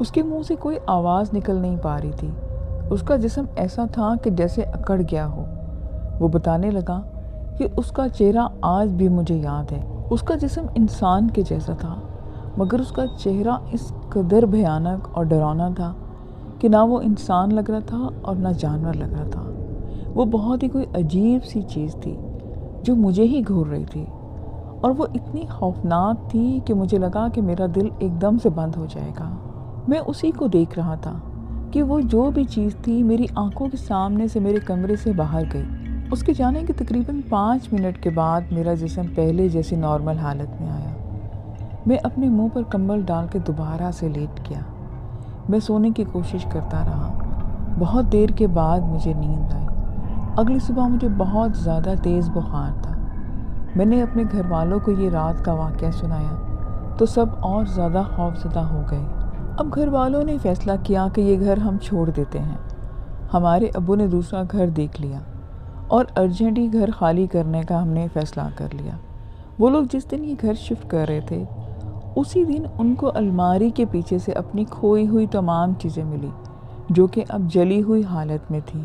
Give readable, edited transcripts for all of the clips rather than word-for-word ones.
اس کے منہ سے کوئی آواز نکل نہیں پا رہی تھی۔ اس کا جسم ایسا تھا کہ جیسے اکڑ گیا ہو۔ وہ بتانے لگا کہ اس کا چہرہ آج بھی مجھے یاد ہے۔ اس کا جسم انسان کے جیسا تھا، مگر اس کا چہرہ اس قدر بھیانک اور ڈراؤنا تھا کہ نہ وہ انسان لگ رہا تھا اور نہ جانور لگ رہا تھا۔ وہ بہت ہی کوئی عجیب سی چیز تھی جو مجھے ہی گھور رہی تھی، اور وہ اتنی خوفناک تھی کہ مجھے لگا کہ میرا دل ایک دم سے بند ہو جائے گا۔ میں اسی کو دیکھ رہا تھا کہ وہ جو بھی چیز تھی میری آنکھوں کے سامنے سے میرے کمرے سے باہر گئی۔ اس کے جانے کے تقریباً 5 منٹ کے بعد میرا جسم پہلے جیسی نارمل حالت میں آیا۔ میں اپنے منہ پر کمبل ڈال کے دوبارہ سے لیٹ گیا۔ میں سونے کی کوشش کرتا رہا۔ بہت دیر کے بعد مجھے نیند آئی۔ اگلی صبح مجھے بہت زیادہ تیز بخار تھا۔ میں نے اپنے گھر والوں کو یہ رات کا واقعہ سنایا تو سب اور زیادہ خوفزدہ ہو گئے۔ اب گھر والوں نے فیصلہ کیا کہ یہ گھر ہم چھوڑ دیتے ہیں۔ ہمارے ابو نے دوسرا گھر دیکھ لیا اور ارجنٹلی گھر خالی کرنے کا ہم نے فیصلہ کر لیا۔ وہ لوگ جس دن یہ گھر شفٹ کر رہے تھے اسی دن ان کو الماری کے پیچھے سے اپنی کھوئی ہوئی تمام چیزیں ملی جو کہ اب جلی ہوئی حالت میں تھیں۔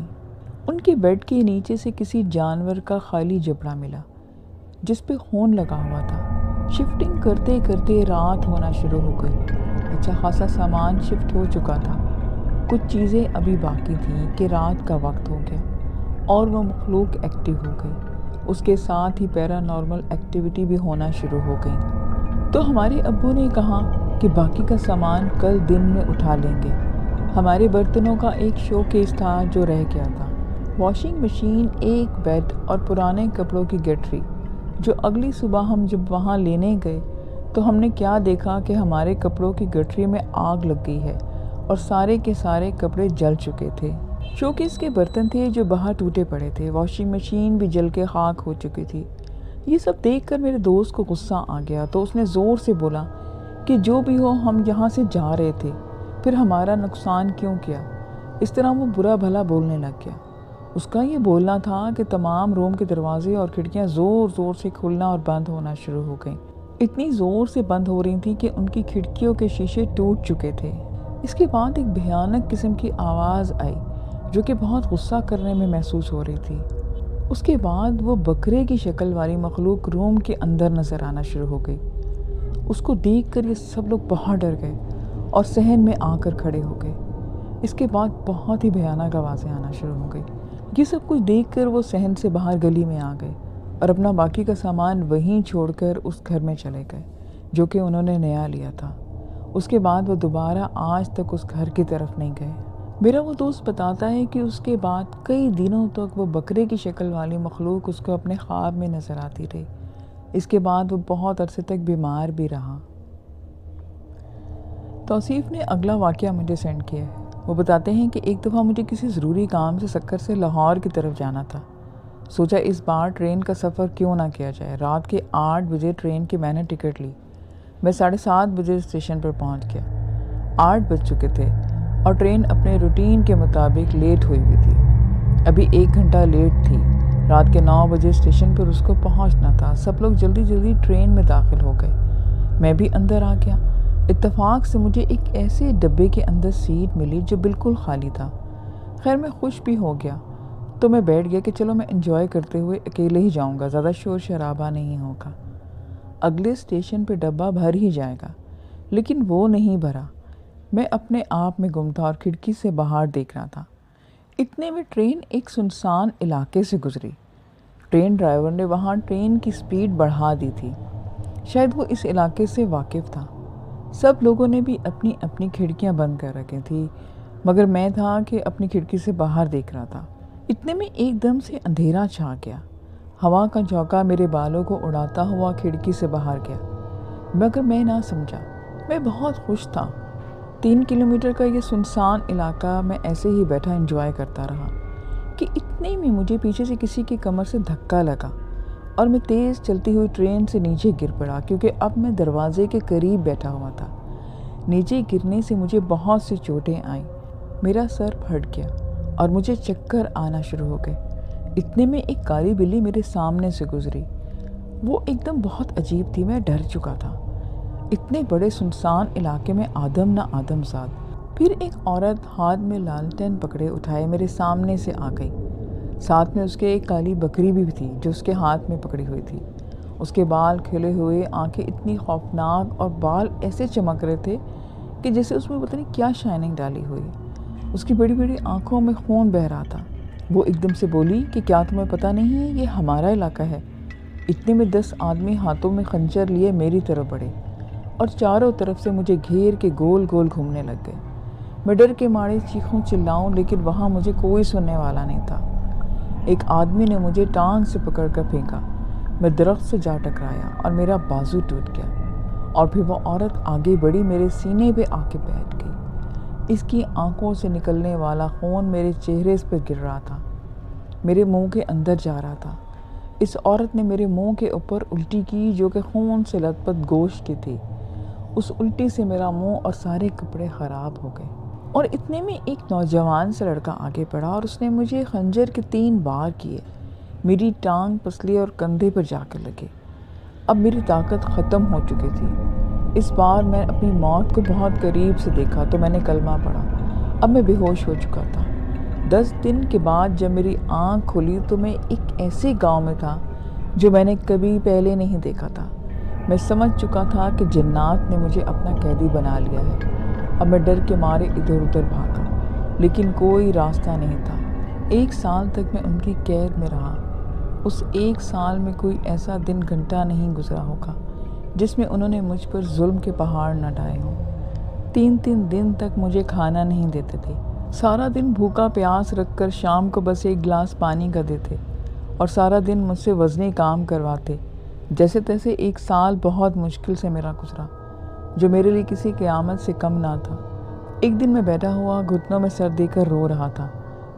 ان کے بیڈ کے نیچے سے کسی جانور کا خالی جبڑا ملا جس پہ خون لگا ہوا تھا۔ شفٹنگ کرتے کرتے رات ہونا شروع ہو گئی۔ اچھا خاصا سامان شفٹ ہو چکا تھا، کچھ چیزیں ابھی باقی تھیں کہ رات کا وقت ہو گیا اور وہ مخلوق ایکٹیو ہو گئی۔ اس کے ساتھ ہی پیرا نارمل ایکٹیویٹی بھی ہونا شروع ہو گئی۔ تو ہمارے ابو نے کہا کہ باقی کا سامان کل دن میں اٹھا لیں گے۔ ہمارے برتنوں کا ایک شو کیس تھا جو رہ گیا تھا، واشنگ مشین، ایک بیڈ اور پرانے کپڑوں کی گٹری، جو اگلی صبح ہم جب وہاں لینے گئے تو ہم نے کیا دیکھا کہ ہمارے کپڑوں کی گٹری میں آگ لگ گئی ہے اور سارے کے سارے کپڑے جل چکے تھے۔ شوکیس کے برتن تھے جو باہر ٹوٹے پڑے تھے، واشنگ مشین بھی جل کے خاک ہو چکی تھی۔ یہ سب دیکھ کر میرے دوست کو غصہ آ گیا تو اس نے زور سے بولا کہ جو بھی ہو ہم یہاں سے جا رہے تھے، پھر ہمارا نقصان کیوں کیا؟ اس طرح وہ برا بھلا بولنے لگ گیا۔ اس کا یہ بولنا تھا کہ تمام روم کے دروازے اور کھڑکیاں زور زور سے کھلنا اور بند ہونا شروع ہو گئیں۔ اتنی زور سے بند ہو رہی تھیں کہ ان کی کھڑکیوں کے شیشے ٹوٹ چکے تھے۔ اس کے بعد ایک بھیانک قسم کی آواز آئی جو کہ بہت غصہ کرنے میں محسوس ہو رہی تھی۔ اس کے بعد وہ بکرے کی شکل والی مخلوق روم کے اندر نظر آنا شروع ہو گئی۔ اس کو دیکھ کر یہ سب لوگ بہت ڈر گئے اور صحن میں آ کر کھڑے ہو گئے۔ اس کے بعد بہت ہی بھیانک آوازیں آنا شروع ہو گئی۔ یہ سب کچھ دیکھ کر وہ صحن سے باہر گلی میں آ گئے اور اپنا باقی کا سامان وہیں چھوڑ کر اس گھر میں چلے گئے جو کہ انہوں نے نیا لیا تھا۔ اس کے بعد وہ دوبارہ آج تک اس گھر کی طرف نہیں گئے۔ میرا وہ دوست بتاتا ہے کہ اس کے بعد کئی دنوں تک وہ بکرے کی شکل والی مخلوق اس کو اپنے خواب میں نظر آتی رہی۔ اس کے بعد وہ بہت عرصے تک بیمار بھی رہا۔ توصیف نے اگلا واقعہ مجھے سینڈ کیا ہے۔ وہ بتاتے ہیں کہ ایک دفعہ مجھے کسی ضروری کام سے سکر سے لاہور کی طرف جانا تھا۔ سوچا اس بار ٹرین کا سفر کیوں نہ کیا جائے۔ رات کے 8 بجے ٹرین کی میں نے ٹکٹ لی۔ میں 7:30 بجے اسٹیشن پر پہنچ گیا۔ 8 بج چکے تھے اور ٹرین اپنے روٹین کے مطابق لیٹ ہوئی ہوئی تھی۔ ابھی 1 گھنٹہ لیٹ تھی۔ رات کے 9 بجے اسٹیشن پر اس کو پہنچنا تھا۔ سب لوگ جلدی جلدی ٹرین میں داخل ہو گئے۔ میں بھی اندر آ گیا۔ اتفاق سے مجھے ایک ایسے ڈبے کے اندر سیٹ ملی جو بالکل خالی تھا۔ خیر میں خوش بھی ہو گیا تو میں بیٹھ گیا کہ چلو میں انجوائے کرتے ہوئے اکیلے ہی جاؤں گا، زیادہ شور شرابہ نہیں ہوگا۔ اگلے اسٹیشن پہ ڈبہ بھر ہی جائے گا، لیکن وہ نہیں بھرا۔ میں اپنے آپ میں گم تھا اور کھڑکی سے باہر دیکھ رہا تھا۔ اتنے میں ٹرین ایک سنسان علاقے سے گزری۔ ٹرین ڈرائیور نے وہاں ٹرین کی سپیڈ بڑھا دی تھی۔ شاید وہ اس علاقے سے واقف تھا۔ سب لوگوں نے بھی اپنی اپنی کھڑکیاں بند کر رکھی تھی، مگر میں تھا کہ اپنی کھڑکی سے باہر دیکھ رہا تھا۔ اتنے میں ایک دم سے اندھیرا چھا گیا۔ ہوا کا جھونکا میرے بالوں کو اڑاتا ہوا کھڑکی سے باہر گیا، مگر میں نہ سمجھا۔ میں بہت خوش تھا۔ 3 کلومیٹر کا یہ سنسان علاقہ میں ایسے ہی بیٹھا انجوائے کرتا رہا کہ اتنے میں مجھے پیچھے سے کسی کی کمر سے دھکا لگا اور میں تیز چلتی ہوئی ٹرین سے نیچے گر پڑا، کیونکہ اب میں دروازے کے قریب بیٹھا ہوا تھا۔ نیچے گرنے سے مجھے بہت سی چوٹیں آئیں۔ میرا سر پھٹ گیا اور مجھے چکر آنا شروع ہو گئے۔ اتنے میں ایک کالی بلی میرے سامنے سے گزری۔ وہ ایک دم بہت عجیب تھی، میں ڈر چکا تھا۔ اتنے بڑے سنسان علاقے میں آدم نہ آدم زاد، پھر ایک عورت ہاتھ میں لالٹین پکڑے اٹھائے میرے سامنے سے آ گئی۔ ساتھ میں اس کے ایک کالی بکری بھی تھی جو اس کے ہاتھ میں پکڑی ہوئی تھی۔ اس کے بال کھلے ہوئے، آنکھیں اتنی خوفناک اور بال ایسے چمک رہے تھے کہ جیسے اس میں پتہ نہیں کیا شائننگ ڈالی ہوئی۔ اس کی بڑی بڑی آنکھوں میں خون بہہ رہا تھا۔ وہ ایک دم سے بولی کہ کیا تمہیں پتہ نہیں ہے یہ ہمارا علاقہ ہے؟ اتنے میں 10 آدمی ہاتھوں میں خنجر لیے میری طرف بڑھے اور چاروں طرف سے مجھے گھیر کے گول گول گھومنے لگ گئے۔ میں ڈر کے مارے چیخوں چلاؤں لیکن وہاں مجھے کوئی سننے والا نہیں تھا۔ ایک آدمی نے مجھے ٹانگ سے پکڑ کر پھینکا۔ میں درخت سے جا ٹکرایا اور میرا بازو ٹوٹ گیا، اور پھر وہ عورت آگے بڑھی میرے سینے پہ آ کے بیٹھ گئی۔ اس کی آنکھوں سے نکلنے والا خون میرے چہرے پر گر رہا تھا، میرے منہ کے اندر جا رہا تھا۔ اس عورت نے میرے منہ کے اوپر الٹی کی جو کہ خون سے لت پت گوشت کی تھی۔ اس الٹی سے میرا منہ اور سارے کپڑے خراب ہو گئے، اور اتنے میں ایک نوجوان سے لڑکا آگے بڑھا اور اس نے مجھے خنجر کے 3 وار کیے۔ میری ٹانگ، پسلی اور کندھے پر جا کر لگے۔ اب میری طاقت ختم ہو چکی تھی۔ اس بار میں اپنی موت کو بہت قریب سے دیکھا تو میں نے کلمہ پڑھا۔ اب میں بے ہوش ہو چکا تھا۔ 10 دن کے بعد جب میری آنکھ کھلی تو میں ایک ایسے گاؤں میں تھا جو میں نے کبھی پہلے نہیں دیکھا تھا۔ میں سمجھ چکا تھا کہ جنات نے مجھے اپنا قیدی بنا لیا ہے۔ اب میں ڈر کے مارے ادھر ادھر بھاگا، لیکن کوئی راستہ نہیں تھا۔ 1 سال تک میں ان کی قید میں رہا۔ اس 1 سال میں کوئی ایسا دن گھنٹہ نہیں گزرا ہوگا جس میں انہوں نے مجھ پر ظلم کے پہاڑ نہ ڈھائے ہوں۔ 3 دن تک مجھے کھانا نہیں دیتے تھے۔ سارا دن بھوکا پیاس رکھ کر شام کو بس 1 گلاس پانی کا دیتے، اور سارا دن مجھ سے وزنی کام کرواتے۔ جیسے تیسے 1 سال بہت مشکل سے میرا گزرا، جو میرے لیے کسی قیامت سے کم نہ تھا۔ ایک دن میں بیٹھا ہوا گھٹنوں میں سر دے کر رو رہا تھا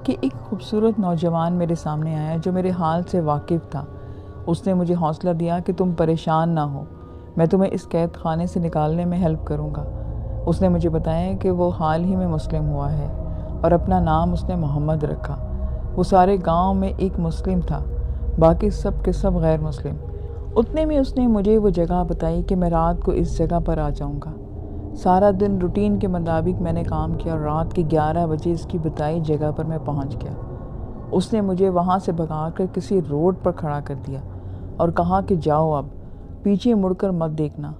کہ ایک خوبصورت نوجوان میرے سامنے آیا جو میرے حال سے واقف تھا۔ اس نے مجھے حوصلہ دیا کہ تم پریشان نہ ہو، میں تمہیں اس قید خانے سے نکالنے میں ہیلپ کروں گا۔ اس نے مجھے بتایا کہ وہ حال ہی میں مسلم ہوا ہے اور اپنا نام اس نے محمد رکھا۔ وہ سارے گاؤں میں ایک مسلم تھا، باقی سب کے سب غیر مسلم۔ اتنے میں اس نے مجھے وہ جگہ بتائی کہ میں رات کو اس جگہ پر آ جاؤں گا۔ سارا دن روٹین کے مطابق میں نے کام کیا اور رات کے 11 بجے اس کی بتائی جگہ پر میں پہنچ گیا۔ اس نے مجھے وہاں سے بھگا کر کسی روڈ پر کھڑا کر دیا اور کہا کہ جاؤ، اب پیچھے مڑ کر مت دیکھنا۔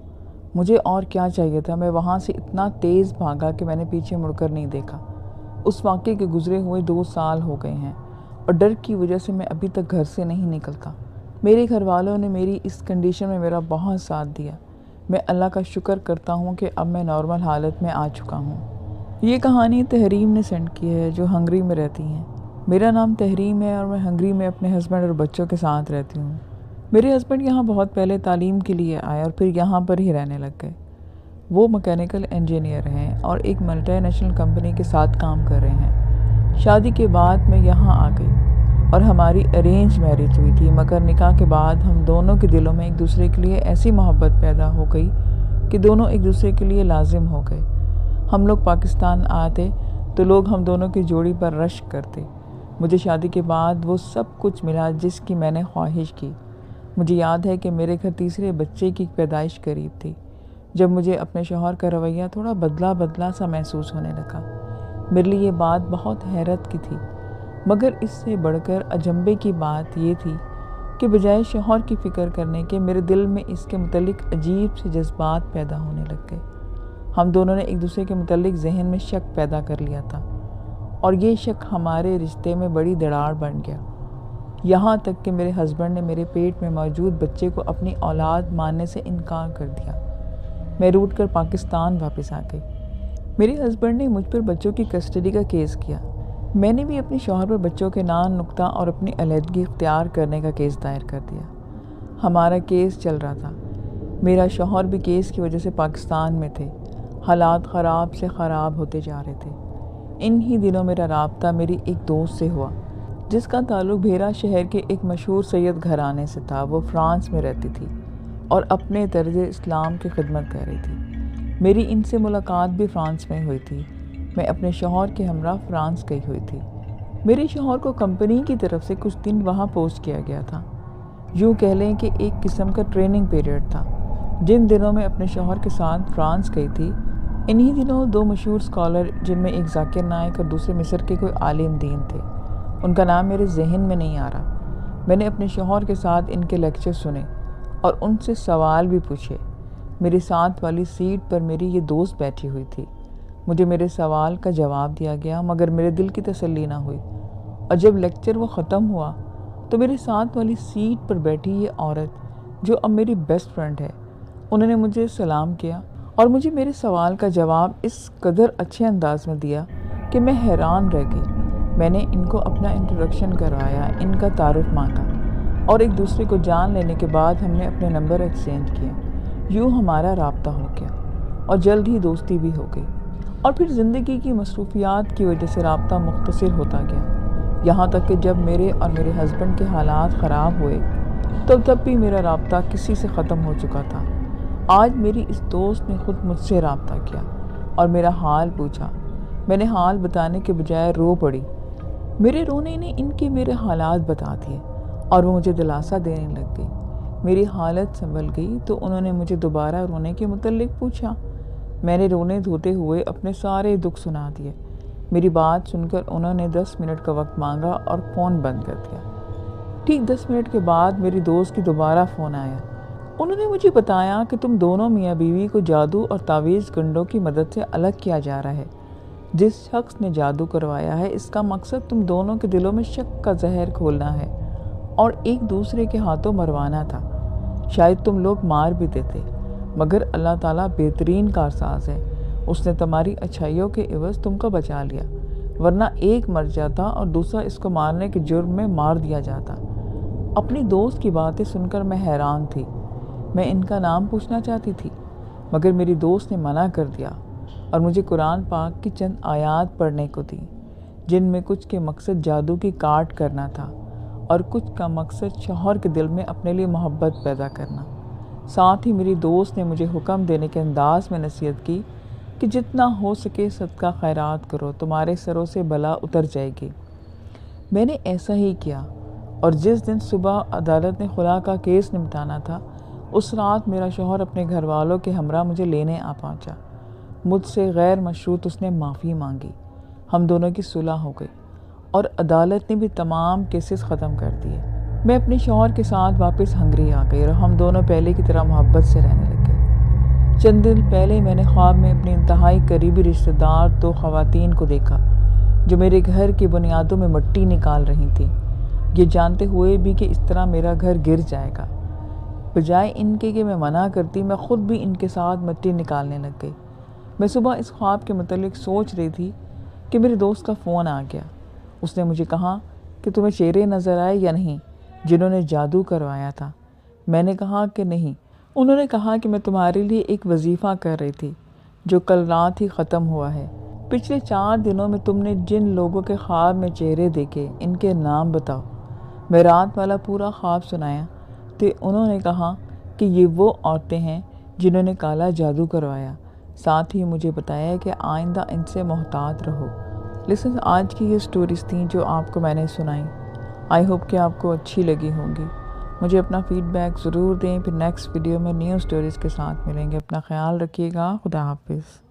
مجھے اور کیا چاہیے تھا؟ میں وہاں سے اتنا تیز بھاگا کہ میں نے پیچھے مڑ کر نہیں دیکھا۔ اس واقعے کے گزرے ہوئے 2 سال ہو گئے ہیں، اور ڈر کی وجہ سے میں ابھی تک گھر سے نہیں نکلتا۔ میرے گھر والوں نے میری اس کنڈیشن میں میرا بہت ساتھ دیا۔ میں اللہ کا شکر کرتا ہوں کہ اب میں نارمل حالت میں آ چکا ہوں۔ یہ کہانی تحریم نے سینڈ کی ہے، جو ہنگری میں رہتی ہیں۔ میرا نام تحریم ہے اور میں ہنگری میں اپنے ہسبینڈ اور بچوں کے ساتھ رہتی ہوں۔ میرے ہسبینڈ یہاں بہت پہلے تعلیم کے لیے آئے اور پھر یہاں پر ہی رہنے لگ گئے۔ وہ میکینیکل انجینئر ہیں اور ایک ملٹی نیشنل کمپنی کے ساتھ کام کر رہے ہیں۔ شادی کے بعد میں یہاں آ گئی اور ہماری ارینج میرج ہوئی تھی، مگر نکاح کے بعد ہم دونوں کے دلوں میں ایک دوسرے کے لیے ایسی محبت پیدا ہو گئی کہ دونوں ایک دوسرے کے لیے لازم ہو گئے۔ ہم لوگ پاکستان آتے تو لوگ ہم دونوں کی جوڑی پر رشک کرتے۔ مجھے شادی کے بعد وہ سب کچھ ملا جس کی میں نے خواہش کی۔ مجھے یاد ہے کہ میرے گھر تیسرے بچے کی پیدائش قریب تھی جب مجھے اپنے شوہر کا رویہ تھوڑا بدلا سا محسوس ہونے لگا۔ میرے لیے یہ بات بہت حیرت کی تھی، مگر اس سے بڑھ کر اجنبے کی بات یہ تھی کہ بجائے شوہر کی فکر کرنے کے میرے دل میں اس کے متعلق عجیب سے جذبات پیدا ہونے لگ گئے۔ ہم دونوں نے ایک دوسرے کے متعلق ذہن میں شک پیدا کر لیا تھا، اور یہ شک ہمارے رشتے میں بڑی دراڑ بن گیا، یہاں تک کہ میرے ہسبینڈ نے میرے پیٹ میں موجود بچے کو اپنی اولاد ماننے سے انکار کر دیا۔ میں روٹ کر پاکستان واپس آ گئی۔ میرے ہسبینڈ نے مجھ پر بچوں کی کسٹڈی کا کیس کیا۔ میں نے بھی اپنے شوہر پر بچوں کے نام نقطہ اور اپنی علیحدگی اختیار کرنے کا کیس دائر کر دیا۔ ہمارا کیس چل رہا تھا۔ میرا شوہر بھی کیس کی وجہ سے پاکستان میں تھے۔ حالات خراب سے خراب ہوتے جا رہے تھے۔ ان ہی دنوں میرا رابطہ میری ایک دوست سے ہوا جس کا تعلق بھیرا شہر کے ایک مشہور سید گھرانے سے تھا۔ وہ فرانس میں رہتی تھی اور اپنے طرز اسلام کی خدمت کر رہی تھی۔ میری ان سے ملاقات بھی فرانس میں ہوئی تھی۔ میں اپنے شوہر کے ہمراہ فرانس گئی ہوئی تھی۔ میرے شوہر کو کمپنی کی طرف سے کچھ دن وہاں پوسٹ کیا گیا تھا۔ یوں کہہ لیں کہ ایک قسم کا ٹریننگ پیریڈ تھا۔ جن دنوں میں اپنے شوہر کے ساتھ فرانس گئی تھی انہی دنوں 2 مشہور اسکالر، جن میں ایک ذاکر نائک اور دوسرے مصر کے کوئی عالم دین تھے، ان کا نام میرے ذہن میں نہیں آ رہا، میں نے اپنے شوہر کے ساتھ ان کے لیکچر سنے اور ان سے سوال بھی پوچھے۔ میری ساتھ والی سیٹ پر میری یہ دوست بیٹھی ہوئی تھی۔ مجھے میرے سوال کا جواب دیا گیا، مگر میرے دل کی تسلی نہ ہوئی، اور جب لیکچر وہ ختم ہوا تو میرے ساتھ والی سیٹ پر بیٹھی یہ عورت، جو اب میری بیسٹ فرینڈ ہے، انہوں نے مجھے سلام کیا اور مجھے میرے سوال کا جواب اس قدر اچھے انداز میں دیا کہ میں حیران رہ گئی۔ میں نے ان کو اپنا انٹروڈکشن کروایا، ان کا تعارف مانگا، اور ایک دوسرے کو جان لینے کے بعد ہم نے اپنے نمبر ایکسچینج کیے۔ یوں ہمارا رابطہ ہو گیا اور جلد ہی دوستی بھی ہو گئی، اور پھر زندگی کی مصروفیات کی وجہ سے رابطہ مختصر ہوتا گیا، یہاں تک کہ جب میرے اور میرے ہسبینڈ کے حالات خراب ہوئے تو تب بھی میرا رابطہ کسی سے ختم ہو چکا تھا۔ آج میری اس دوست نے خود مجھ سے رابطہ کیا اور میرا حال پوچھا۔ میں نے حال بتانے کے بجائے رو پڑی۔ میرے رونے نے ان کے میرے حالات بتا دیے اور وہ مجھے دلاسا دینے لگ گئی۔ میری حالت سنبھل گئی تو انہوں نے مجھے دوبارہ رونے کے متعلق پوچھا۔ میں نے رونے دھوتے ہوئے اپنے سارے دکھ سنا دیے۔ میری بات سن کر انہوں نے 10 منٹ کا وقت مانگا اور فون بند کر دیا۔ ٹھیک 10 منٹ کے بعد میری دوست کی دوبارہ فون آیا۔ انہوں نے مجھے بتایا کہ تم دونوں میاں بیوی کو جادو اور تعویذ گنڈوں کی مدد سے الگ کیا جا رہا ہے۔ جس شخص نے جادو کروایا ہے، اس کا مقصد تم دونوں کے دلوں میں شک کا زہر کھولنا ہے اور ایک دوسرے کے ہاتھوں مروانا تھا۔ شاید تم لوگ مار بھی دیتے، مگر اللہ تعالیٰ بہترین کارساز ہے، اس نے تمہاری اچھائیوں کے عوض تم کو بچا لیا، ورنہ ایک مر جاتا اور دوسرا اس کو مارنے کے جرم میں مار دیا جاتا۔ اپنی دوست کی باتیں سن کر میں حیران تھی۔ میں ان کا نام پوچھنا چاہتی تھی، مگر میری دوست نے منع کر دیا اور مجھے قرآن پاک کی چند آیات پڑھنے کو دی، جن میں کچھ کے مقصد جادو کی کاٹ کرنا تھا اور کچھ کا مقصد شوہر کے دل میں اپنے لیے محبت پیدا کرنا۔ ساتھ ہی میری دوست نے مجھے حکم دینے کے انداز میں نصیحت کی کہ جتنا ہو سکے صدقہ خیرات کرو، تمہارے سروں سے بلا اتر جائے گی۔ میں نے ایسا ہی کیا، اور جس دن صبح عدالت نے خلا کا کیس نمٹانا تھا، اس رات میرا شوہر اپنے گھر والوں کے ہمراہ مجھے لینے آ پہنچا۔ مجھ سے غیر مشروط اس نے معافی مانگی، ہم دونوں کی صلح ہو گئی اور عدالت نے بھی تمام کیسز ختم کر دیے۔ میں اپنے شوہر کے ساتھ واپس ہنگری آ گئی اور ہم دونوں پہلے کی طرح محبت سے رہنے لگے۔ چند دن پہلے میں نے خواب میں اپنی انتہائی قریبی رشتہ دار 2 خواتین کو دیکھا، جو میرے گھر کی بنیادوں میں مٹی نکال رہی تھیں، یہ جانتے ہوئے بھی کہ اس طرح میرا گھر گر جائے گا۔ بجائے ان کے کہ میں منع کرتی، میں خود بھی ان کے ساتھ مٹی نکالنے لگ گئی۔ میں صبح اس خواب کے متعلق سوچ رہی تھی کہ میرے دوست کا فون آ گیا۔ اس نے مجھے کہا کہ تمہیں چہرے نظر آئے یا نہیں جنہوں نے جادو کروایا تھا؟ میں نے کہا کہ نہیں۔ انہوں نے کہا کہ میں تمہارے لیے ایک وظیفہ کر رہی تھی جو کل رات ہی ختم ہوا ہے۔ پچھلے 4 دنوں میں تم نے جن لوگوں کے خواب میں چہرے دیکھے، ان کے نام بتاؤ۔ میں رات والا پورا خواب سنایا تو انہوں نے کہا کہ یہ وہ عورتیں ہیں جنہوں نے کالا جادو کروایا۔ ساتھ ہی مجھے بتایا کہ آئندہ ان سے محتاط رہو۔ لسن، آج کی یہ سٹوریز تھیں جو آپ کو میں نے سنائی۔ آئی ہوپ کہ آپ کو اچھی لگی ہوں گی۔ مجھے اپنا فیڈ بیک ضرور دیں۔ پھر نیکسٹ ویڈیو میں نیو سٹوریز کے ساتھ ملیں گے۔ اپنا خیال رکھیے گا۔ خدا حافظ۔